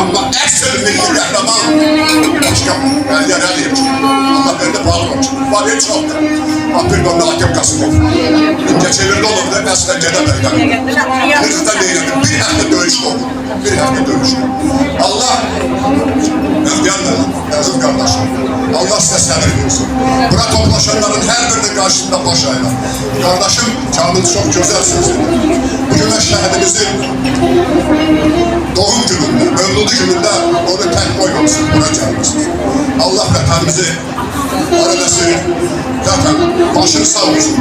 Amma əsl milli qəhrəman başqa Məliyə Rəliyevdir. Allah bende bağlamış. Var ya çoxdur. Abdülqanlı Hakem Qasımov. Keçevirdə olurdu, əslən gedəməkdən. Hırsızda deyildi. Bir həftə döyüş oldu. Bir həftə döyüş oldu. Allah, Özgeyan'la, əziz qardaşım, Allah sizə səbir versin. Bura toplaşanların hər birinin qarşısında baş aylar. Qardaşım, Kamil çox gözəl sözüdür. Bugün şəhidimizin doğum günündə, mövlud günündə onu tək qoymamışsın, bura gəlmişsiniz. Allah vətənimizi aradası zaten başını sağ olsun.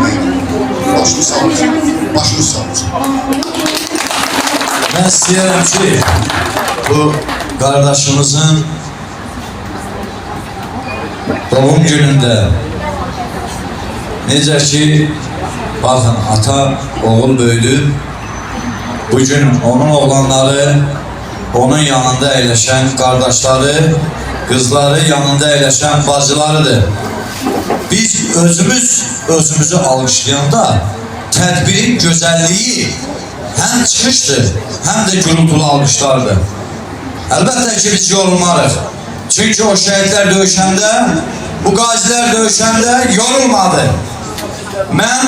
Başını sağ olsun. Başını sağ olsun. Ben istəyirəm ki, bu kardeşimizin doğum günündə necə ki, bakın ata, oğul böyüdü. Bugün onun oğlanları, onun yanında əyləşən kardeşleri, kızları yanında əyləşən bacılarıdır. Biz özümüzü alkışlayanda tədbirin gözəlliyi hem çıxışdır, hem de gürültülü alkışlardır. Elbette ki biz yorulmarıq. Çünkü o şehitler dövüşəndə, bu gaziler dövüşəndə yorulmadı. Ben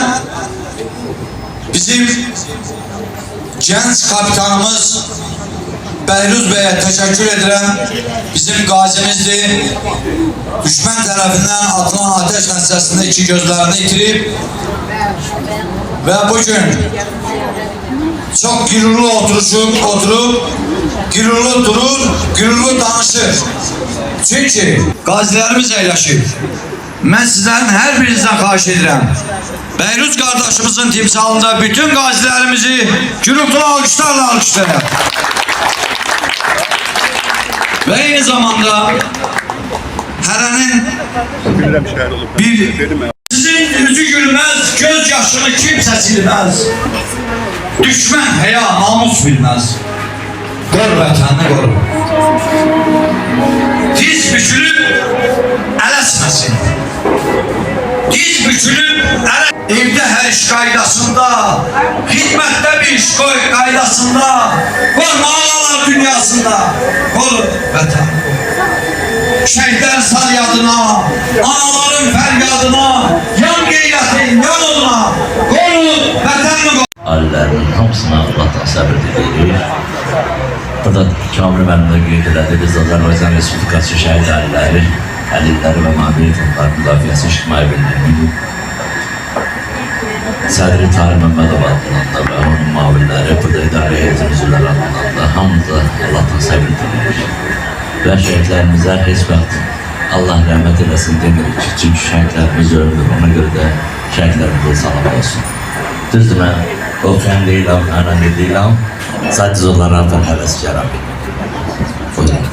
bizim genç kapitanımız Bəhruz Bey'e teşekkür ederim. Bizim gazimizdir. Düşman tarafından atılan ateş nəticəsində iki gözlerini itirip ve bugün çok gürurlu oturup gürurlu durur, gürurlu danışır. Çünkü gazilerimiz əyləşir. Ben sizlerin her birinizden xahiş edirəm. Bəhruz kardeşimizin timsalında bütün gazilerimizi gürültülü alkışlarla alkışlayın. Ve aynı zamanda Heren'in bir sizin yüzü gülmez, göz yaşını kimse silmez. Düşman heya namus bilmez. Gör vatanını koru. Diz bükülüp elesmesin. Diz bükülüp evde her iş kaydasında, hizmette bir iş kaydasında, koruma ağalar dünyasında koru vatanını. Şehitler sal yadına, anaların feryadına, yan geyretin yoluna, koru vatanını. Ailələrinin hamısına Allah'tan səbir diləyirik. Burada Kamil mənim də qeyd elədi, biz Azərbaycan Respublikası şəhid ailələri, əlilləri və manevi fondların müdafiəsi İctimai Birliyinin Sədri Tahir Məmmədov adından da və onun mavilləri, burada idarə heyətin üzvləri adından da hamımıza Allah'tan səbir diləyirik. Və şəhidlərimizə heç vaxt Allah rəhmət eləsin demirik. Çünki şəhidlərimiz öldür, ona görə də şəhidlərimizə salam olsun. Düzdür, mən oxuyan deyiləm, önemli deyiləm. Sadəcə onlardan həvəskarım. Buyurun.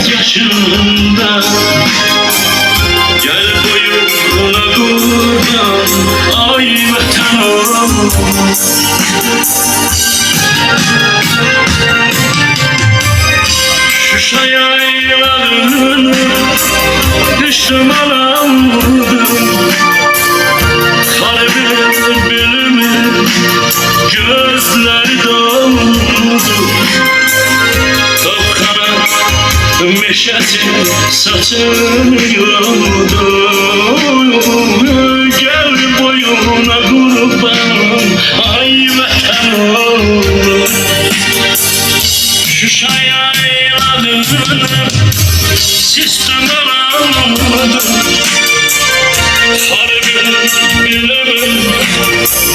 Yaşında gel boyuna kurban ay vatanım. Şuşa yaylalarını düşman aldım, kalbim bölümü gözler doldu. Meşetin saçını yoldu.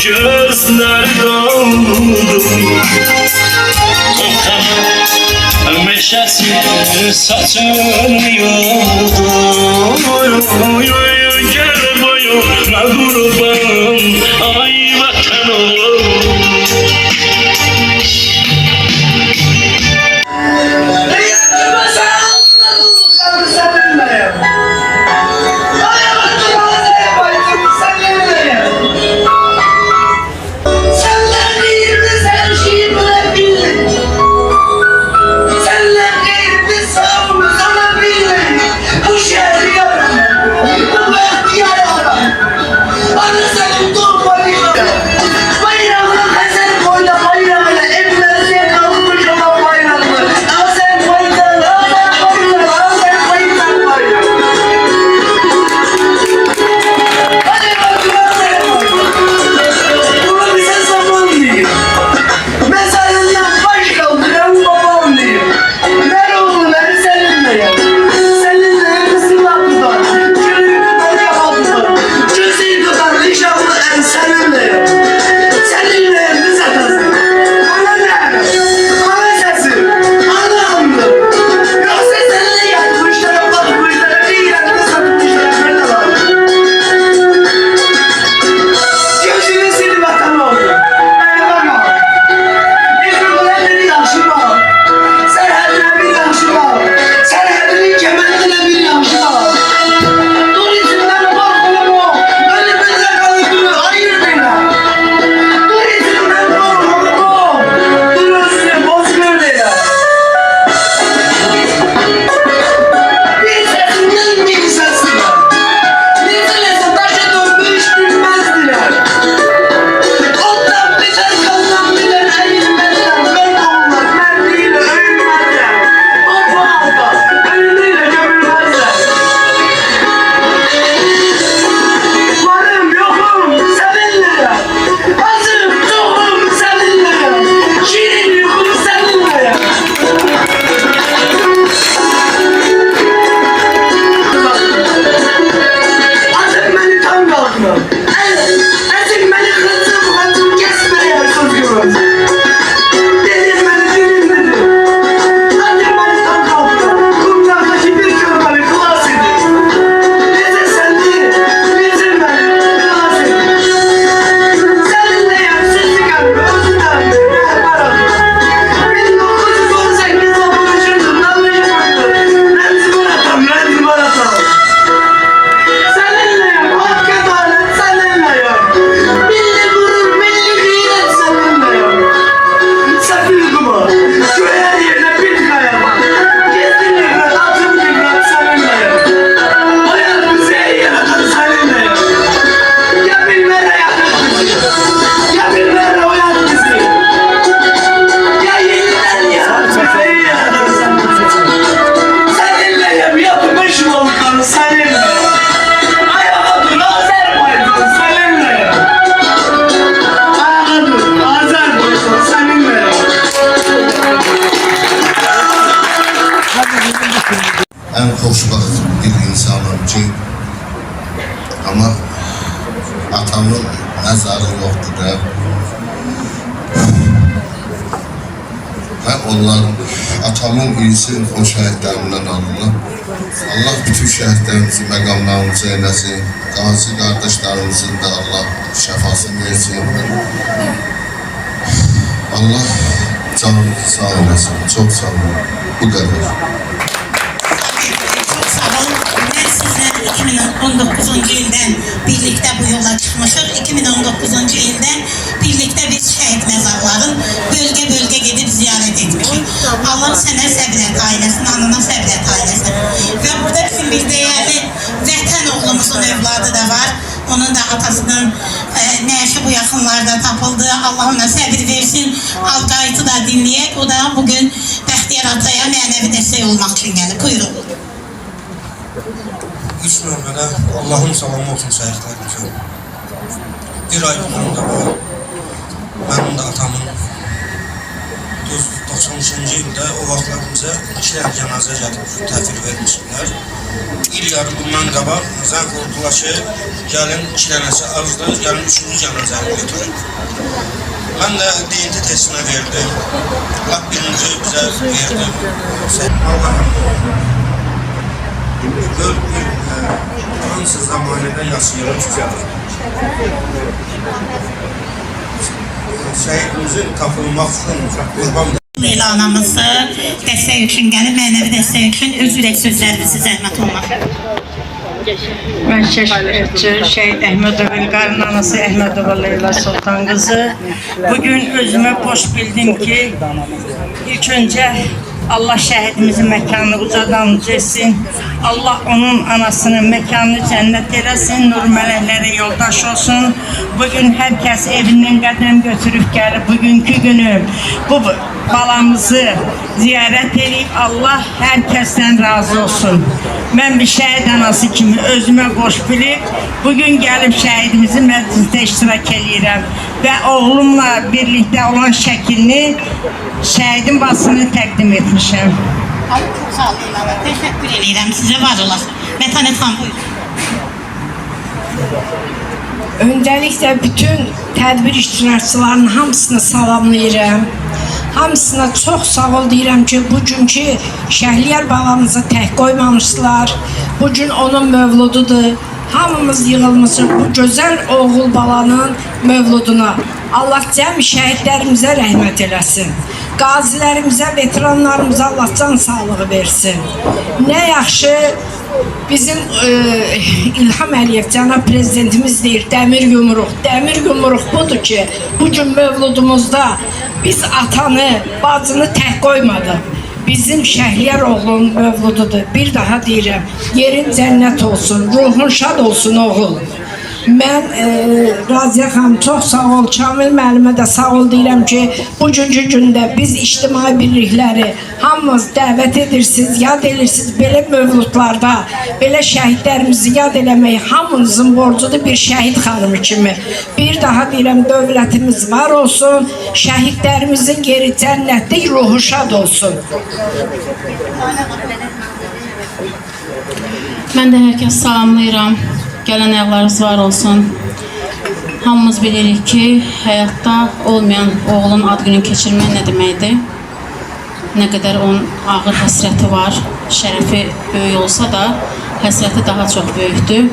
gözler doldu. Kokar meşesi saçın yoldu. Gel boyuna kurban, ay vatan oğlum. En xoşbaxt bir insanım ki, ama atamın məzarı yoxdur da. Onlar atamın iyisin o şəhidlərindən alınır. Allah bütün şəhidlərimizi, məqamlarımızı eyləsin. Qazi qardaşlarımızın da Allah şəfasını versin. Allah canınızı sağ olasın. Çok sağ olun. Bu kadar. Çok sağ olun. Ben sizler 2019 ildən birlikte bu yola çıkmışıq. 2019 ildən birlikte biz şəhid məzarların bölge gedib ziyaret etmişik. Allah sənə səbr et ailəsin, anına səbr et ailəsin. Ve burada bizim bir değerli vətən oğlumuzun evladı da var. Onun da atasının nəşi bu yaxınlarda tapıldı. Allah ona səbir versin. Alqayıtı da dinleyek. O da bugün Bəxtiyar Ataya mənəvi dəstək olmaq üçün gəlib. Buyurun. İlk növbədə Allahın salamı olsun şəhidlərimizə. Bir ay bundan da var. Mənim də atamın 1993-cü ildə o vaxtlar bizə 2 dənə cənazə gəlib təhvil vermişdilər. İl yarım bundan qabaq zəng vurdular ki, gəlin 2 dənəsi azdır, gəlin 3-cü cənazəni götürün. Mən də DNT testinə verdim. Lap birinci bizə verdim. Allah'ım, gör bir hansı zamanədə yaşayırıq ki, şəhidimizin tapılmaq üçün qurban Leyla anamızı dəstək üçün gəlib, mənəvi dəstək üçün öz ürək sözlərimizi zəhmət olmaq. Ben Şehit Əhmədov İlqarın anası Əhmədova Leyla Sultan kızı. Bugün özüme boş bildim ki ilk önce Allah şəhidimizin məkanını ucadan etsin. Allah onun anasının məkanını cənnət eləsin, nur mələklərə yoldaş olsun. Bugün herkes evindən qədəm götürüb gəlib bugünkü günü bu balamızı ziyarət edib Allah herkesten razı olsun. Ben bir şəhid anası kimi özüme boş bilib bugün gəlib şəhidimizin məclisində iştirak edirəm və oğlumla birlikdə olan şəklini şəhidin basını təqdim etmişəm. Çok sağ olun Leyla. Teşekkür ederim. Size var olasın. Metanet Han buyurun. Öncelikle bütün tədbir iştirakçılarının hamısını salamlayıram. Hamısına çox sağ ol deyirəm ki, bugünkü Şəhriyar balamızı tək qoymamışlar. Bugün onun mövlududur. Hamımız yığılmışıq bu gözəl oğul balanın mövluduna. Allah cəmi şəhidlərimizə rəhmət eləsin. Qazilərimizə, veteranlarımıza Allah can sağlığı versin. Nə yaxşı bizim İlham Əliyev cənab prezidentimiz deyir, dəmir yumruq. Dəmir yumruq budur ki, bugün mövludumuzda biz atanı, bacını tək qoymadıq. Bizim Şəhriyar oğlunun mövlududur. Bir daha deyirəm, yerin cənnət olsun, ruhun şad olsun oğul. Mən Raziyə xanım çox sağ ol, Kamil müəllimə də sağ ol deyirəm ki, bugünkü gündə biz ictimai birlikləri hamımız dəvət edirsiniz, yad edirsiniz belə mövludlarda, belə şəhidlərimizi yad eləmək hamımızın borcudur bir şəhid xanımı kimi. Bir daha deyirəm, dövlətimiz var olsun, şəhidlərimizin yeri cənnətlik, ruhu şad olsun. Mən də hər kəs salamlayıram. Gələn ayaqlarınız var olsun. Hamımız bilirik ki, həyatda olmayan oğlun ad gününü keçirmək nə deməkdir? Nə qədər onun ağır həsrəti var, şərəfi böyük olsa da, həsrəti daha çox böyükdür.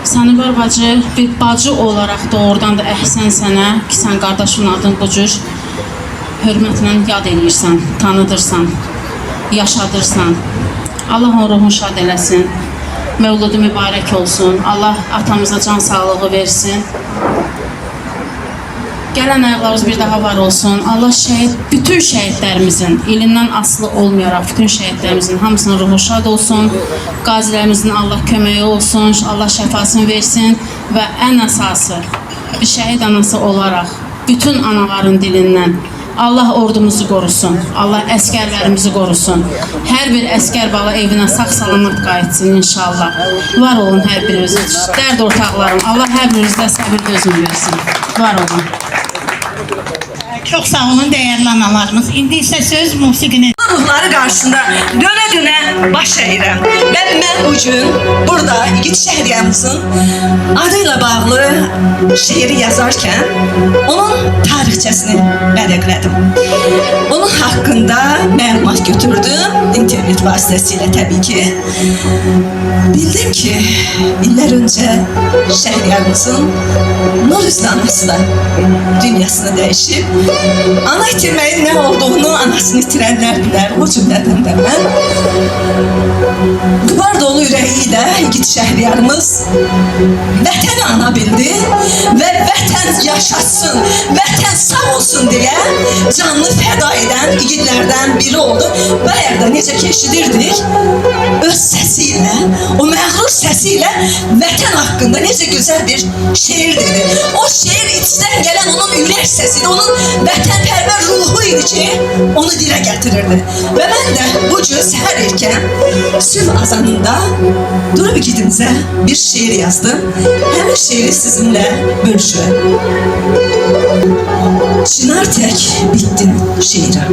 Sənəbar bacı, bir bacı olaraq doğrudan da əhsən sənə ki, sən qardaşın adını bu cür hörmətlə yad edirsən, tanıdırsan, yaşadırsan. Allah onun ruhunu şad eləsin. Mövludu mübarək olsun. Allah atamıza can sağlığı versin. Gələn ayaqlarımız bir daha var olsun. Allah bütün şəhidlərimizin, ilindən asılı olmayaraq, bütün şəhidlərimizin hamısının ruhu şad olsun. Qazilərimizin Allah köməyi olsun. Allah şəfasını versin. Və ən əsası, bir şəhid anası olaraq, bütün anaların dilindən Allah ordumuzu qorusun, Allah əskərlərimizi qorusun. Hər bir əskər bala evinə sağ-salamat qayıtsın inşallah. Var olun hər biriniz, dərd ortaqlarım. Allah hər birinizdə səbir gözünü versin. Var olun. Çok sağ olun değerli analarımız. İndi ise söz musiqinin. Ruhları karşısında döne baş eğirəm. Və mən bugün burada İgid Şəhriyarımızın adıyla bağlı şeiri yazarken onun tarihçesini vərəqlədim. Onun hakkında məlumat götürdüm internet vasitəsilə tabii ki. Bildim ki iller önce Şəhriyarımızın nur üzlü anası da dünyasını değişip ana itirməyin ne olduğunu anasını itirenler bilər. O cümlədən də mən duvar dolu ürəyiyle İgid Şəhriyarımız vətəni ana bildi və vətən yaşasın, vətən sağ olsun diye canlı feda eden igidlərdən biri oldu. Bayaqda necə keçidirdik, öz sesiyle, o məğrur sesiyle vətən hakkında necə güzel bir şiir dedi. O şiir içten gelen onun ürək sesiydi, onun vətənpərvər ruhu idi ki, onu dilə gətirirdi. Ve ben de bu gün səhər erkən sübh azanında durub igidimizə bir şiir yazdım. Həmin şiiri sizinle bölüşürəm. Çınar tek bittin şiire.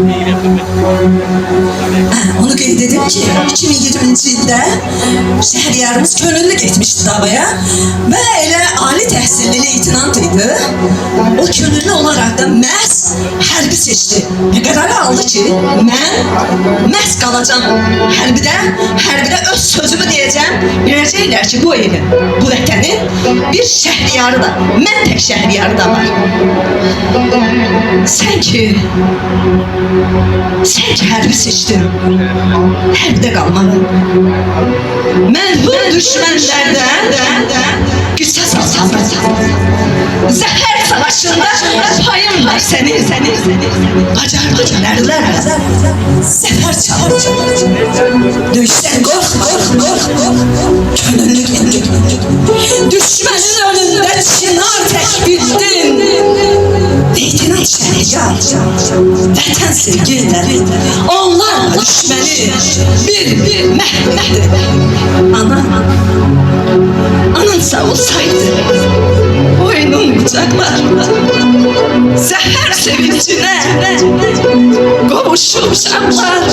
Onu qeyd edim ki 2020-ci ildə şəhriyarımız könüllü getmişdi davaya və elə ali təhsilli leytinant idi. O könüllü olaraq da məhz hərbi seçdi. Qərarı aldı ki, mən məhz qalacam hərbidə öz sözümü deyəcəm. Biləcəklər ki, bu evin, bu vətənin bir şəhriyarı da, mən tək şəhriyarı da var. Sen ki hərbi seçdin, hərbidə qalmalı. Mənhum düşmənlərdən qisas aldım. Zəfər savaşında payım var senin. Bacarmadın ərlərlə zəfər çalır. Döyüşdən qorxma, könüllü getdin. Düşmənin önündə çınar tək bildin. Leytinant şəhriyar, vətən sevgililəri, onlarla düşməni bir məhvədir. Anan sağ olsaydı, boynun qucaqlarında, zəhər sevincinə qovuşub uşaqlar.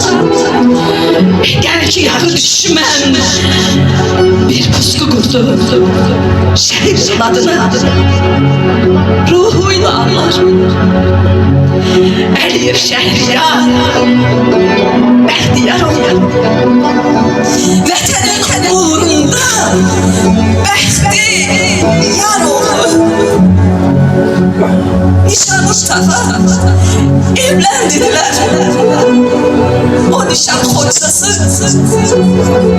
Gəl ki, yağı düşmən, bir pusqu qurdu, şəhid adına, ruhuyla anlar. Əliyev şəhriyar, bəxtiyar olur. Vətənin uğrunda bəxtiyar olur. Nişan Mustafa evləndiler. O nişan kocası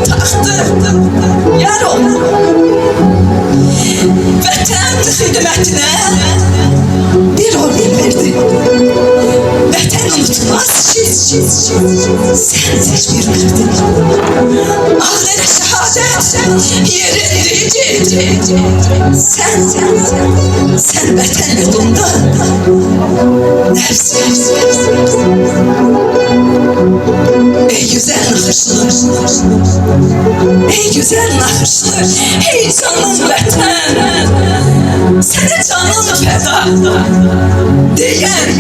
taxtı yar olur. Vətən xidmətinə bir ordu verdi. Vətən unutmaz ki, sen seçmir verdin. Ağları şehadet yerindeydi. Sen vətən yolunda nefs. Ey güzel nakışlı, ey güzel nakışlı, ey canım vətən, sənə canım fəda deyən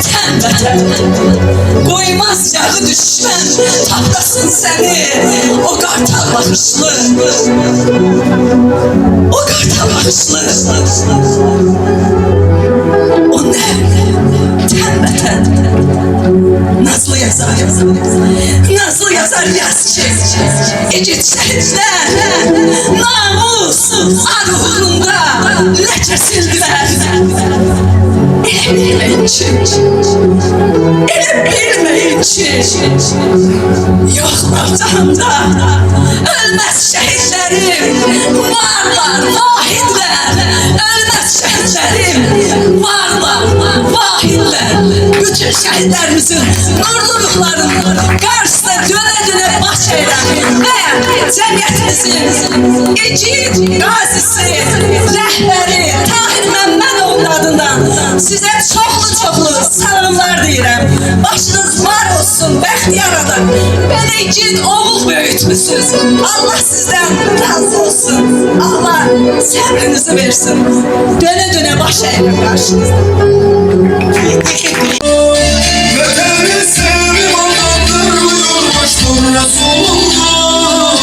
tən vətən. Qoymaz yağı düşmən, tapdasın səni, o qartal baxışlı, o qartal baxışlı. O nə? Tən vətən. Nazlı yazar yaz ki, igid şəhidlər, namus ad uğrunda nə kəsildilər. Elə bilməyin ki, yoxlar cahanda, ölməz şəhidlərim, varlar, vahidlər, ölməz şəhidlərim, varlar, vahidlər. Bütün şəhidlərimizin nurlu ruhlarının qarşısına dönə baş əyirəm və cəmiyyətimizin igid qazisi, rəhbəri Tahir Məmmədoğlu adından sizə çoxlu salamlar deyirəm. Başınız var olsun, bəxtiyar adam. Belə igid oğul böyütmüsünüz. Allah sizdən razı olsun. Allah səbrinizi versin. Dönə baş əyirəm qarşınızda. Vətəni sevim anladır, buyurmuşdur Resulullah.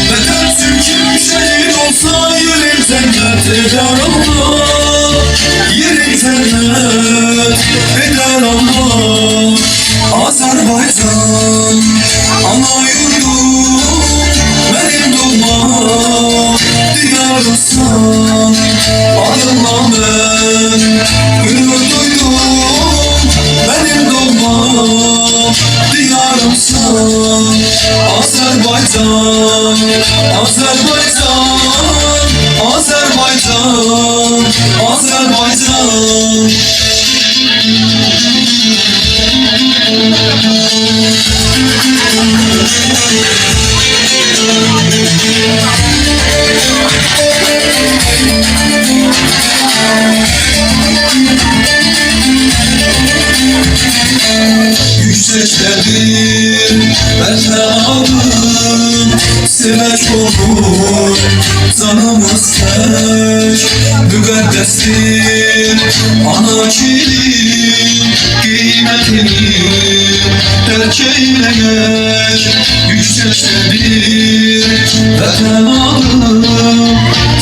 Vətən çünkü şehit olsa yerin cennet eder Allah. Yerin cennet eder Allah. Azerbaycan ana yurdum, benim doğma diyarımsan. Adımla ben gurur duydum, benim doğma diyarımsan. Azerbaycan, Azerbaycan, Azerbaycan, Azerbaycan. Yüksektedir ben aldım, sevmek olur canımız tek müqəddəsdir ana kirin qiymətini dərk eyləyək yüksəkdədir vətən alıb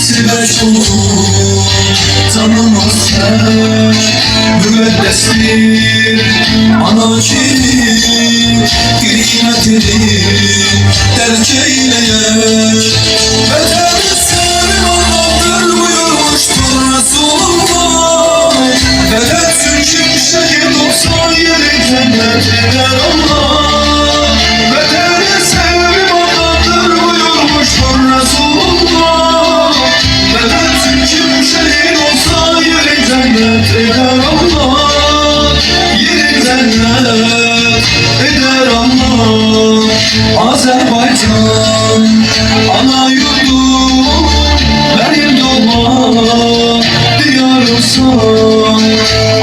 sevək olur canımız tek müqəddəsdir ana kirin qiymətini dərk eyləyək vətəni sevim Allah'dır buyurmuştur Resulullah vətən çünkü şehit olsa yeri cennet eder Allah vətəni sevim Allah'dır buyurmuştur Resulullah vətən çünkü şehit olsa yeri cennet eder Allah yeri cennet eder Allah Azerbaycan ana yurdum benim doğma diyarımsan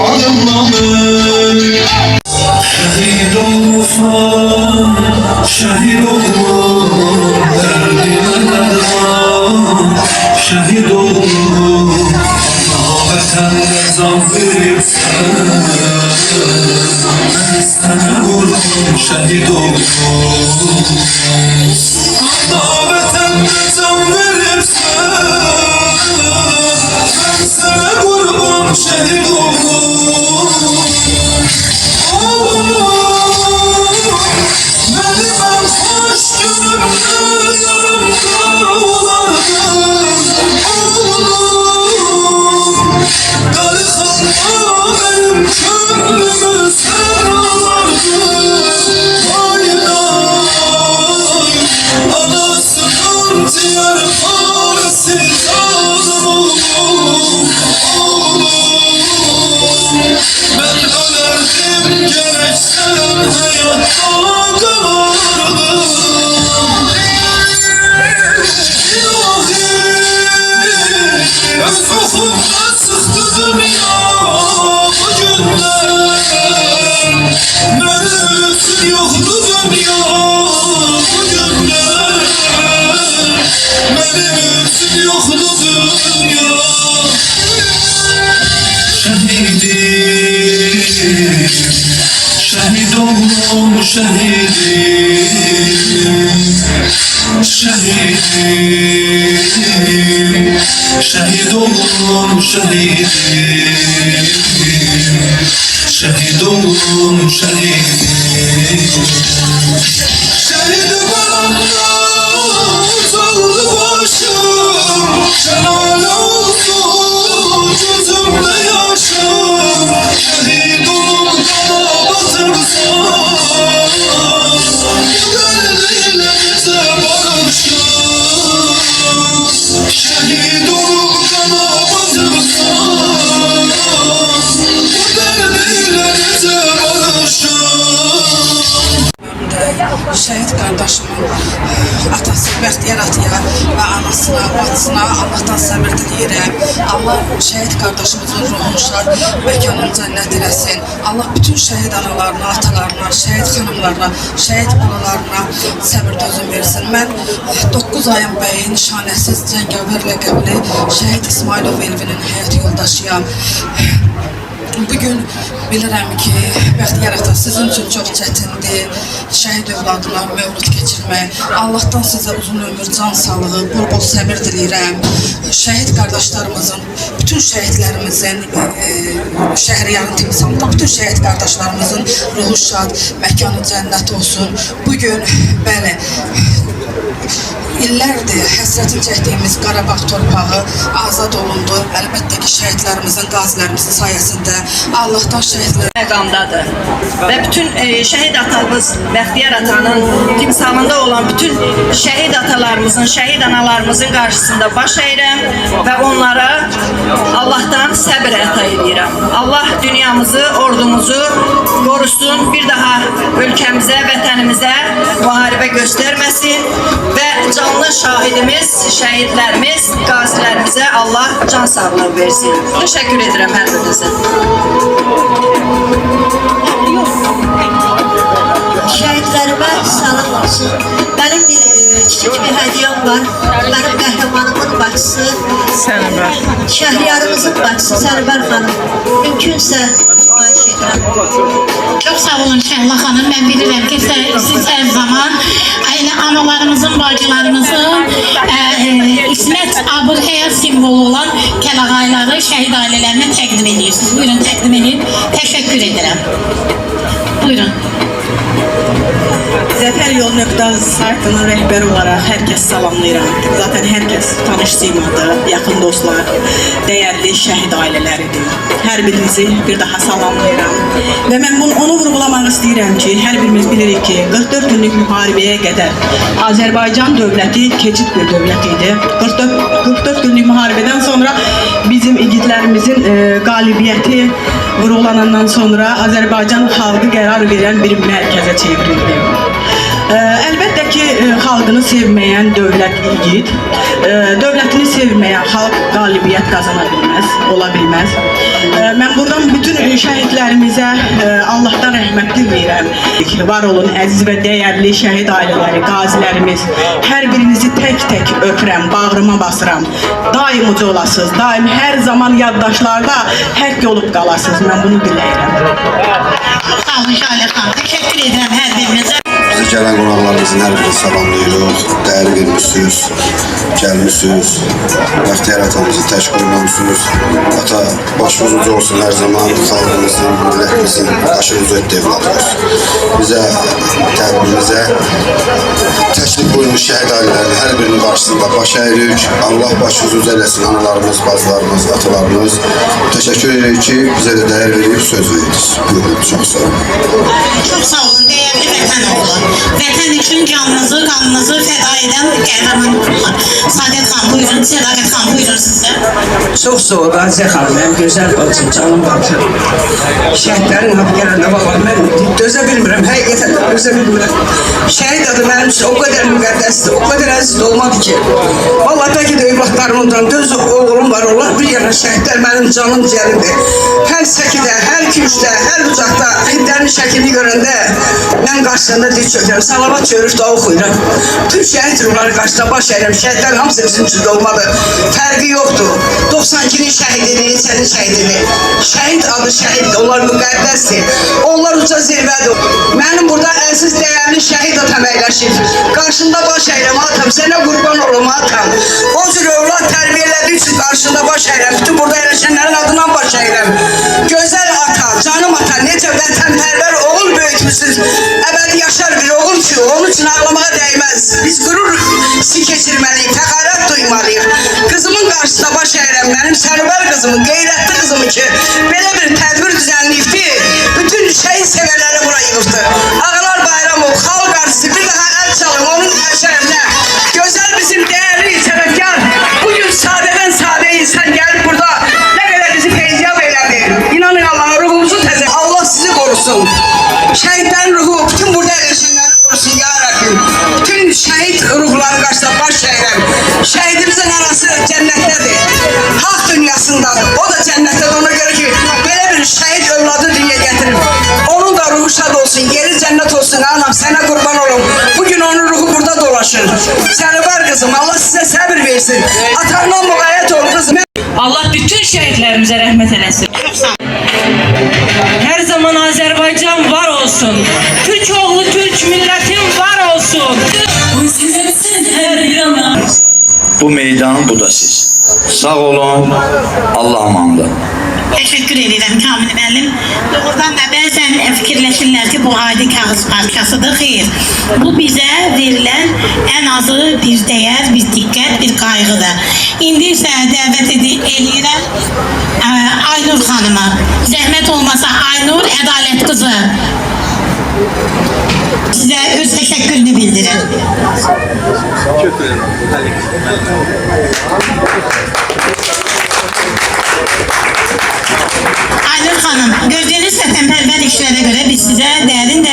adımlamış şehit olursan şehit olur derdine derman şehit olur ana vətənə can verirsən ben sana vurdum şehit olur ana vətənə can verirsən ben sana vurdum şehit olur benim en hoş günümde yanımda olardın Delikanlı benim könlümü sen alardın Aynen anasının ciğer parası canım oğlum ben ölerdim gereksen hayatta kalardım İlahi öz ruhumla sıktı dünya bu günler benim için yoktu dünya bu günler benim için yoktu dünya şehidim şehit oldum şehidim şehidim şehit oldum şehidim şehit oldum şehidim şehidim aramda uzaldı başım şelale olsun gözümde yaşım şehit olup kana batırsan derdilerimize barışım şehit olup kana batırsan derdilerimize barışım Şəhid qardaşımın atası Bəxtiyar ataya və anasına, bacısına Allahdan səbir diləyirəm. Allah şəhid qardaşımızın ruhunu şad, məkanını cənnət eləsin. Allah bütün şəhid analarına, atalarına, şəhid xanımlarına, şəhid balalarına səbir dözüm versin. Mən 9 ayın bəyi nişanəsiz cəngavər ləqəbli şəhid İsmailov Elvinin həyat yoldaşıyam. Bugün bilirəm ki, Bəxtiyar ata sizin üçün çox çətindir. Şəhid övladına mövlud keçirmək. Allahdan sizə uzun ömür, can sağlığı, bol-bol səbir diləyirəm. Şəhid qardaşlarımızın, bütün şəhidlərimizin, Şəhriyarın timsalında bütün şəhid qardaşlarımızın ruhu şad, məkanı cənnət olsun. Bugün, bəli, illərdir həsrətin çəkdiyimiz Qarabağ torpağı azad olundu. Əlbəttə ki, şəhidlərimizin, qazilərimizin sayəsində Allahdan şəhidlər məqamdadır. Və bütün şəhid atamız Bəxtiyar atanın timsalında olan bütün şəhid atalarımızın, şəhid analarımızın qarşısında baş əyirəm və onlara Allahdan səbir əta edirəm. Allah dünyamızı, ordumuzu qorusun, bir daha ölkəmizə, vətənimizə müharibə göstərməsin və canlı şahidimiz, şəhidlərimiz, qazilərimizə Allah can sağlığı versin. Təşəkkür edirəm hər birinizə. Şəhidlərimə salam olsun. Mənim bir Küçük bir hediyem var. Benim kahramanımın bacısı. Sənəbər. Şəhriyarımızın bacısı Sənəbər xanım. Mümkünsə Çok sağ olun Şəhla xanım. Ben bilirəm ki siz her zaman aile analarımızın, bacılarımızın İsmet Abulhaya simvolu olan kəlağayları şəhid ailələrine təqdim ediyorsunuz. Buyurun təqdim edin. Teşekkür ederim. Buyurun. Zəfər Yol saytının rəhbəri olaraq hər kəs salamlayıram. Zaten hər kəs tanış simadır, yaxın dostlar, dəyərli şəhid ailələridir. Hər birinizi bir daha salamlayıram. Və mən onu vurgulamaq istəyirəm ki, hər birimiz bilirik ki, 44 günlük müharibəyə qədər Azərbaycan dövləti keçid bir dövlət idi. 44 günlük müharibədən sonra bizim igidlərimizin qalibiyyəti vurgulanandan sonra Azərbaycan xalqı qərar verən bir mərkəzə çevrildi. Əlbəttə ki, xalqını sevməyən dövlət igid, dövlətini sevməyən xalq qalibiyyət qazana bilməz, ola bilməz. Mən buradan bütün şəhidlərimizə Allahdan rəhmət diləyirəm. Var olun əziz və dəyərli şəhid ailələri, qazilərimiz. Hər birinizi tək-tək öpürəm, bağrıma basıram. Daim uca olasınız, daim hər zaman yaddaşlarda həkk olub qalasınız. Mən bunu diləyirəm. Sağ olun Şəhla xanım. Teşekkür ederim her birinizə. Bizi gələn qonaqlarımızın hər birini salamlayırıq, dəyər vermişsiniz, gəlmişsiniz, Bəxtiyar atamızı tək qoymamışsınız. Ata, başınız ucu olsun hər zaman, xalqımızın, millətimizin başınız ötdü evladımız. Bizə, tədbirimizə təklif buyurmuş şəhid ailələrinin hər birinin qarşısında baş əyirik. Allah başınız ucu eləsin, analarımız, bacılarımız, atalarımız. Təşəkkür edirik ki, bizə də dəyər verib söz verdiniz. Buyurun, çox sağ olun. Çok sağ olun değerli vətən oğlu. Vətən üçün canınızı, qanınızı fəda edən qəhrəman oğullar. Saadet xan buyurun, Sədaqət xan buyurun sizə. Çox sağ ol, Azizə xanım, mənim gözəl bacım, canım bacım. Şəhidlərin adı gələndə baba, mən dözə bilmirəm, həqiqətən də dözə bilmirəm. Şəhid adı mənim üçün o qədər müqəddəsdir, o qədər əziz olmadı ki. Vallahi bəlkə də evlatlarımdan döz oğlum var, onlar bir yana şəhidlər mənim canım cəlimdir. Hər səkidə, hər küncdə, hər bucaqda şəhidlərin şəklini görəndə mən qarşısında diz çökürəm, salavat çörüf də oxuyuram. Tüm şəhid ruhları qarşısında baş əyirəm, şəhidlər hamısı bizim üçün olmalı. Fərqi yoxdur. 92-nin şəhidliyi, sənin şəhidliyi. Şəhid adı şəhiddir, onlar müqəddəsdir. Onlar uca zirvədir. Mənim burada əziz, dəyərli şəhid atam əyləşir. Qarşında baş əyirəm, atam, sənə qurban olum, atam. O cür övlad tərbiyələdiyi üçün qarşında baş əyirəm. Bütün burada əyləşənlərin adından baş əyirəm. Gözəl ata, canım ata, necə vətənpərvər oğul böyütmüşsünüz. Əbədi yaşar bir oğul ki, onun üçün ağlamağa dəyməz. Biz qürur keçirməliyik, fəxarət duymalıyıq. Kızımın qarşısında baş əyirəm, mənim Sənəbər qızımın, qeyrətli qızımı ki, belə bir tədbir düzənliyibdi, bütün şəhid sevərləri bura yığıbdı. Ağalar bayramı, xalq arzusu, bir daha əl çalın, onun əşərinə. Gözəl bizim dəyərli sənətkar, bugün sadədən sadə insan gəlib burada, nə qədər bizi feyyab elədi. İnanın Allah'a, ruhumuzu təzə, Allah sizi qorusun. Şəhidlərin ruhu, bütün burada əyləşənləri qorusun, ya Rabbim. Bütün şəhid ruhları qarşısında baş əyirəm. Şəhidimizin anası cənnətdədir, haq dünyasındadır. O da cənnətdədir, ona görə ki, belə bir şəhid övladı dünya gətirib. Onun da ruhu şad olsun, yeri cənnət olsun, anam, sənə qurban olum. Bugün onun ruhu burada dolaşır. Səni var qızım, Allah sizə səbir versin. Atandan müğayət ol qızım. Allah bütün şehitlerimize rahmet eylesin. Her zaman Azerbaycan var olsun. Türk oğlu Türk milletin var olsun. Bu meydan, bu da siz. Sağ olun, Allah'a emanet. Teşekkür ederim Kamil müəllim. Doğrudan da bəzən fikirləşirlər ki, bu adi kağız parçasıdır. Xeyr, bu bizə verilən ən azı bir dəyər, bir diqqət, bir qayğıdır. İndi isə dəvət edirəm Aynur xanımı. Zəhmət olmasa Aynur Ədalət qızı sizə öz təşəkkürünü bildirir. Aynur Hanım, gördüğünüz vətənpərvər işlərə görə biz sizə dərin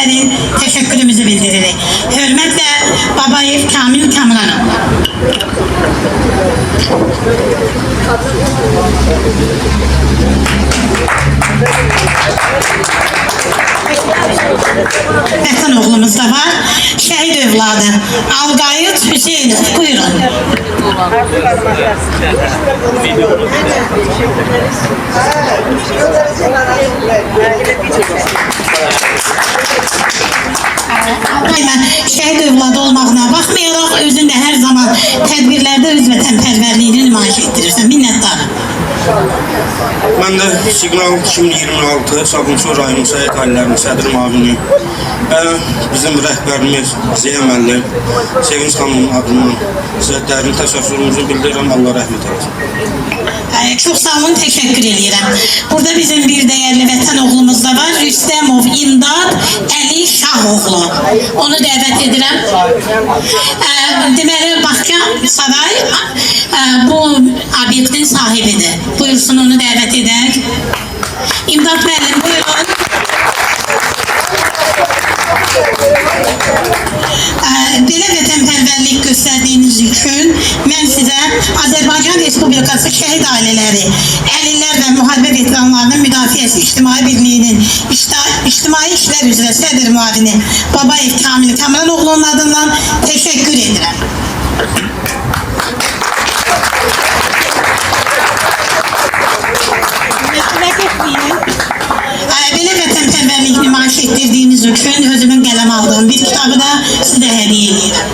təşəkkürümüzü bildiririk. Hörmətlə Babayev Kamil Kamranov. Vətən oğlumuz da var. Şəhid övladı Alqayıt Hüseynov. Buyurun. Şəhid övladı olmağına baxmayaraq, özün də hər zaman tədbirlərdə öz vətənpərvərliyini nümayiş etdirirsən. Minnətdarım. Mən də Siqnal 2026 Sabunçu rayonu Səhət ailələrinin sədri müavini və bizim rəhbərimiz Ziya müəllim, Sevinç xanımın adından sizə dərin təşəkkürümüzü bildirirəm. Allah rəhmət eləsin. Çox sağ olun, təşəkkür edirəm. Burada bizim bir dəyərli vətən oğlumuz da var. Rüstəmov İmdad Əli Şahoğlu. Onu dəvət edirəm. Deməli, Bakı Saray bu obyektin sahibidir. Buyursun, onu dəvət edək. İmdad müəllim, buyurun. Belə vətənpərvərlik göstərdiyiniz üçün mən sizə Azərbaycan Respublikası Şəhid Ailələri, Əlillər və Müharibə Veteranlarının Müdafiəsi İctimai Birliyinin İctimai İşlər üzrə sədr müavini Babayev Kamil Kamranoğlu'nun adından təşəkkür edirəm. Belə vətənpərvərlik nümayiş etdirdiyiniz üçün özümün qələm aldığım bir kitabı da sizə hədiyyə edirəm.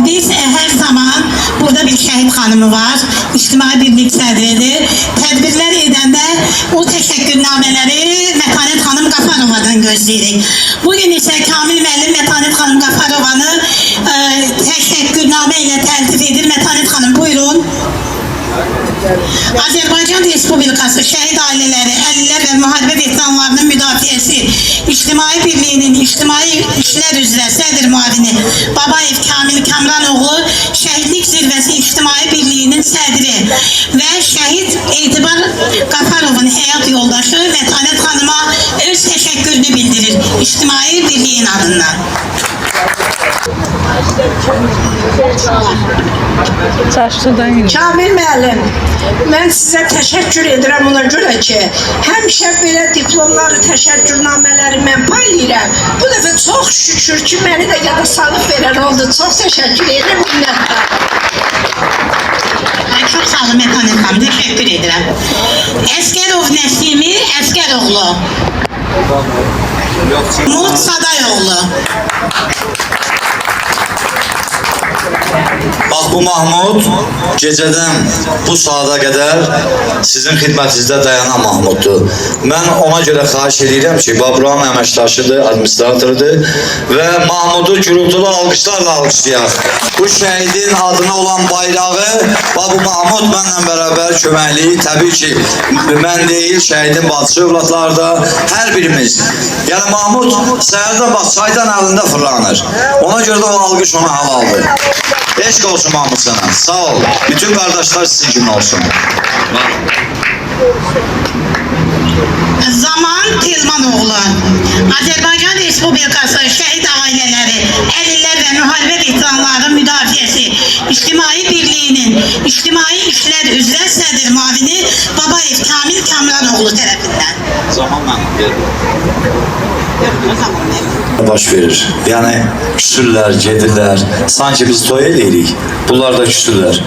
Biz hər zaman burada bir şəhid xanımı var, İctimai Birlik sədridir. Tədbirlər edəndə o təşəkkürnamələri Mətanət xanım Qafarovadan gözləyirik. Bugün isə Kamil müəllim Mətanət xanım Qafarovanı təşəkkürnamə ilə təltif edir. Mətanət xanım, buyurun. Azərbaycan Respublikası Şəhid Ailələri, Əlillər və Müharibə Veteranlarının Müdafiəsi İctimai Birliyinin İctimai İşlər üzrə sədr müavini Babayev Kamil Kamranoğlu, Şəhidlik Zirvəsi İctimai Birliyinin sədri və şəhid Etibar Qafarovun həyat yoldaşı Mətanət xanıma öz təşəkkürünü bildirir İctimai Birliyin adından. Kamil müəllim, mən sizə təşəkkür edirəm ona görə ki, həmişə belə diplomları, təşəkkürnamələri mən paylayıram. Bu dəfə çox şükür ki, məni də yada salıb verən oldu. Çox təşəkkür edirəm, minnətdarım. Çox sağ olun Mətanət xanım, təşəkkür edirəm. Əskərov Nəsimi Əskəroğlu. Mut Sadayoğlu. Bax, bu Mahmud gecədən bu saata qədər sizin xidmətinizdə dayanan Mahmuddur. Mən ona görə xahiş edirəm ki, buranın əməkdaşıdır, administratorudur və Mahmudu gürültülü alqışlarla alqışlayaq. Bu şəhidin adına olan bayrağı, bu Mahmud mənlə bərabər köməkliyi, təbii ki, mən deyil, şəhidin bacısı övladları da, hər birimiz. Yəni, Mahmud səhərdən bax, çaydan əlində fırlanır. Ona görə də o alqış ona halaldır. Eşq olsun Mahmud sana. Sağ ol. Bütün kardeşler sizin kimi olsun. Zaman Tilmanoğlu. Azərbaycan Respublikası Şəhid Ailələri, Əlillər və Müharibə Veteranlarının Müdafiəsi İctimai Birliyinin İctimai İşlər üzrə sədr müavini Babayev Kamil Kamranoğlu tərəfindən. Zaman mən baş verir. Yani küsürlər, gedirlər. Sanki biz toy edirik. Bunlar da küsürlər.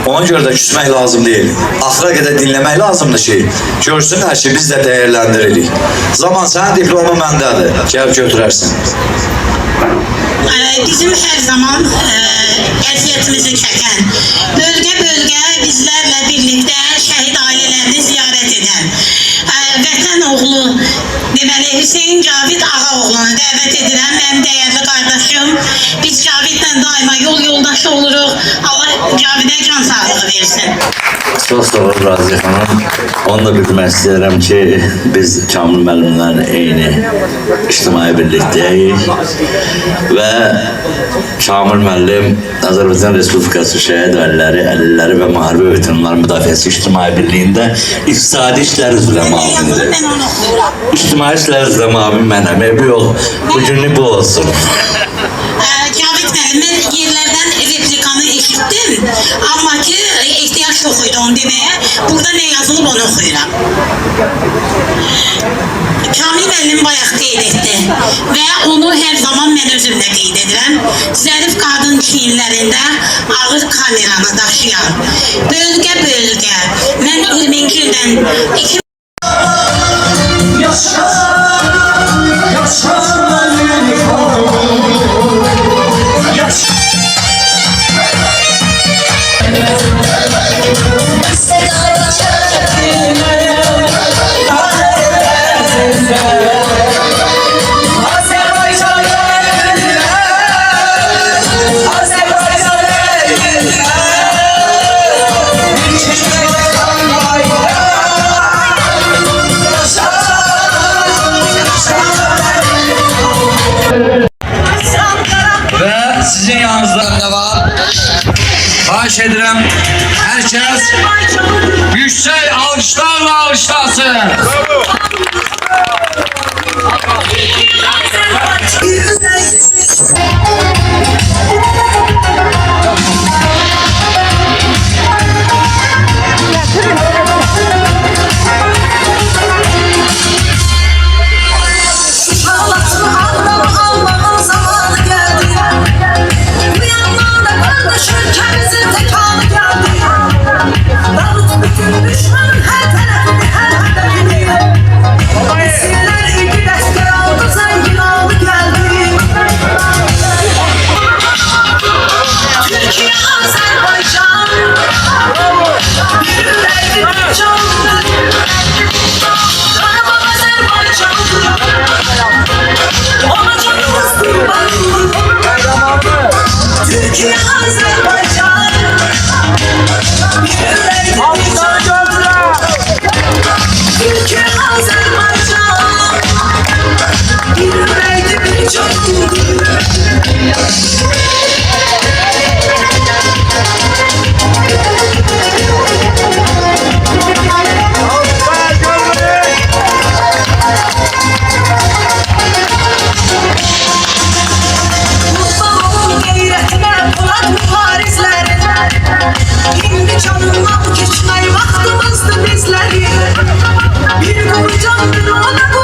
Ona görə də küsmək lazım deyil. Axıra qədər dinləmək lazımdır ki, görsünlər ki, biz də dəyərləndiririk. Zaman sənin diplomu məndədir. Gəl götürərsin. Bizim hər zaman əziyyətimizi çəkən, bölgə-bölgə bizlərlə birlikdə şəhid ailələrini ziyarət edən, vətən oğlu, deməli, Hüseyin Cavid Ağaoğlunu dəvət edirəm. Mənim dəyərli qardaşım. Biz Cavidlə daima yol yoldaşı oluruq. Allah Cavidə can sağlığı versin. Çox sağ ol Razi xanım. Onu da bilmək istəyirəm ki, biz Kamil müəllimlə eyni ictimai birlikdəyik və Kamil müəllim Azərbaycan Respublikası Şəhid Ailələri, Əlilləri və Müharibə Veteranları Müdafiəsi İctimai Birliyində İqtisadi İşlər üzrə müavindir. İctimai İşlər üzrə müavin mənəm. Bugünlük bu olsun. Cavid müəllim, mən yerlərdən replikanı eşitdim. Amma ki, ehtiyac çox idi onu deməyə. Burada nə yazılıb onu oxuyuram. Kamil müəllim bayaq qeyd etdi və onu hər zaman mən özümlə qeyd edirəm. Zərif qadın çiyinlərində ağır kameranı daşıyan, bölgə-bölgə, mən 20-ci ildən Ve sizin yanınızda da var. Xahiş edirəm, herkes yüksek alkışlarla alkışlasın. Düşmanın her tarafı her haberini Nesiller iki destek aldı zengin aldı geldi Türkiye, Azerbaycan Bir yürekli bir canlı Karabağ, Azerbaycan Ona canımız kurban Türkiye, Azerbaycan Bir yürekli bir canlı Türkiye, Azerbaycan Bir yürekli bir canlı Mustafa'nın gayretine Polat mübarizleri İndi canından keçmək vaxtımızdır bizləri Bir qocandır ona